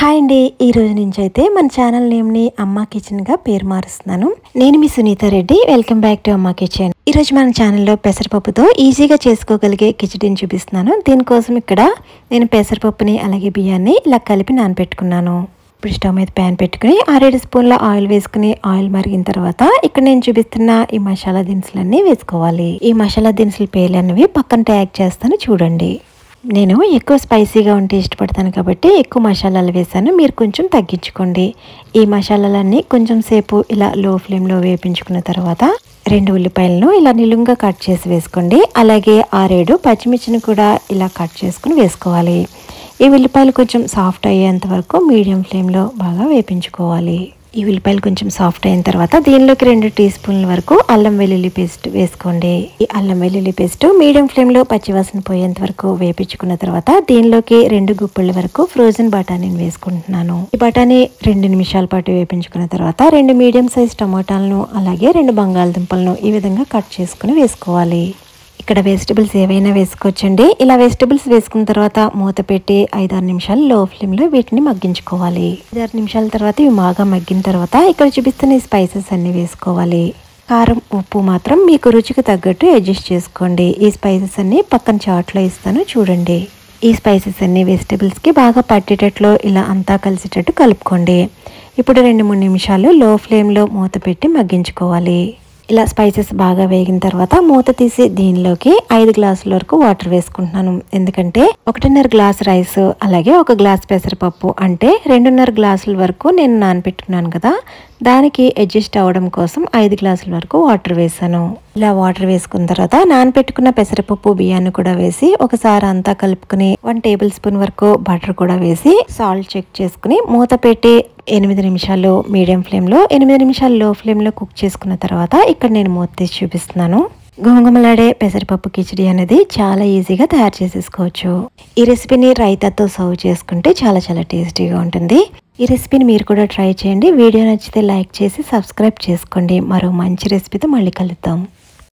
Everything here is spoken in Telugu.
హాయ్ అండి, ఈ రోజు నుంచి అయితే మన ఛానల్ నేమ్ని అమ్మ కిచెన్గా పేరు మారుస్తున్నాను. నేను మీ Sunitha Reddy. Welcome back to Amma kitchen. ఈరోజు మన ఛానల్లో పెసరపప్పుతో ఈజీగా చేసుకోగలిగే కిచడీని చూపిస్తున్నాను. దీనికోసం ఇక్కడ నేను పెసరపప్పుని అలాగే బియ్యాన్ని ఇలా కలిపి నానబెట్టుకున్నాను. ఇప్పుడు స్టవ్ మీద ప్యాన్ పెట్టుకుని 6-7 స్పూన్ల ఆయిల్ వేసుకుని ఆయిల్ మరిగిన తర్వాత ఇక్కడ నేను చూపిస్తున్న ఈ మసాలా దినుసులన్నీ వేసుకోవాలి. ఈ మసాలా దినుసుల పేర్లు అనేవి పక్కన ట్యాగ్ చేస్తాను చూడండి. నేను ఎక్కువ స్పైసీగా ఉంటే ఇష్టపడతాను కాబట్టి ఎక్కువ మసాలాలు వేసాను. మీరు కొంచెం తగ్గించుకోండి. ఈ మసాలాలన్నీ కొంచెం సేపు ఇలా లో ఫ్లేమ్లో వేపించుకున్న తర్వాత 2 ఉల్లిపాయలను ఇలా నిలువుగా కట్ చేసి వేసుకోండి. అలాగే 6-7 పచ్చిమిర్చిని కూడా ఇలా కట్ చేసుకుని వేసుకోవాలి. ఈ ఉల్లిపాయలు కొంచెం సాఫ్ట్ అయ్యేంత వరకు మీడియం ఫ్లేమ్లో బాగా వేపించుకోవాలి. ఈ ఉల్లిపాయలు కొంచెం సాఫ్ట్ అయిన తర్వాత దీనిలోకి 2 టీ స్పూన్ల వరకు అల్లం వెల్లుల్లి పేస్ట్ వేసుకోండి. ఈ అల్లం వెల్లుల్లి పేస్ట్ మీడియం ఫ్లేమ్లో పచ్చివాసన పోయేంత వరకు వేపించుకున్న తర్వాత దీనిలోకి 2 గుప్పిళ్ళ వరకు ఫ్రోజన్ బఠానీని వేసుకుంటున్నాను. ఈ బఠానీ 2 నిమిషాల పాటు వేపించుకున్న తర్వాత 2 మీడియం సైజ్ టమాటాలను అలాగే 2 బంగాళదుంపలను ఈ విధంగా కట్ చేసుకుని వేసుకోవాలి. ఇక్కడ వెజిటబుల్స్ ఏవైనా వేసుకోవచ్చండి. ఇలా వెజిటబుల్స్ వేసుకున్న తర్వాత మూత పెట్టి 5-6 నిమిషాలు లో ఫ్లేమ్లో వీటిని మగ్గించుకోవాలి. 5-6 నిమిషాల తర్వాత ఇవి బాగా మగ్గిన తర్వాత ఇక్కడ చూపిస్తున్న ఈ స్పైసెస్ అన్ని వేసుకోవాలి. కారం ఉప్పు మాత్రం మీకు రుచికి తగ్గట్టు అడ్జస్ట్ చేసుకోండి. ఈ స్పైసెస్ అన్ని పక్కన చాట్లో ఇస్తాను చూడండి. ఈ స్పైసెస్ అన్ని వెజిటబుల్స్కి బాగా పట్టేటట్లు ఇలా అంతా కలిసేటట్టు కలుపుకోండి. ఇప్పుడు 2-3 నిమిషాలు లో ఫ్లేమ్లో మూత పెట్టి మగ్గించుకోవాలి. ఇలా స్పైసెస్ బాగా వేగిన తర్వాత మూత తీసి దీనిలోకి 5 గ్లాసుల వరకు వాటర్ వేసుకుంటున్నాను. ఎందుకంటే 1.5 గ్లాస్ రైస్ అలాగే 1 గ్లాస్ పెసరపప్పు అంటే 2.5 గ్లాసుల వరకు నేను నానబెట్టుకున్నాను కదా, దానికి అడ్జస్ట్ అవ్వడం కోసం 5 గ్లాసుల వరకు వాటర్ వేసాను. ఇలా వాటర్ వేసుకున్న తర్వాత నానబెట్టుకున్న పెసరపప్పు బియ్యాన్ని కూడా వేసి ఒకసారి అంతా కలుపుకుని 1 టేబుల్ స్పూన్ వరకు బటర్ కూడా వేసి సాల్ట్ చెక్ చేసుకుని మూత పెట్టి 8 నిమిషాలు మీడియం ఫ్లేమ్లో 8 నిమిషాలు లో ఫ్లేమ్లో కుక్ చేసుకున్న తర్వాత ఇక్కడ నేను మూత తీసి చూపిస్తున్నాను. గుమగుమలాడే పెసరపప్పు కిచడీ అనేది చాలా ఈజీగా తయారు చేసేసుకోవచ్చు. ఈ రెసిపీని రైతాతో సర్వ్ చేసుకుంటే చాలా చాలా టేస్టీగా ఉంటుంది. ఈ రెసిపీని మీరు కూడా ట్రై చేయండి. వీడియో నచ్చితే లైక్ చేసి సబ్స్క్రైబ్ చేసుకోండి. మరో మంచి రెసిపీతో మళ్ళీ కలుద్దాం.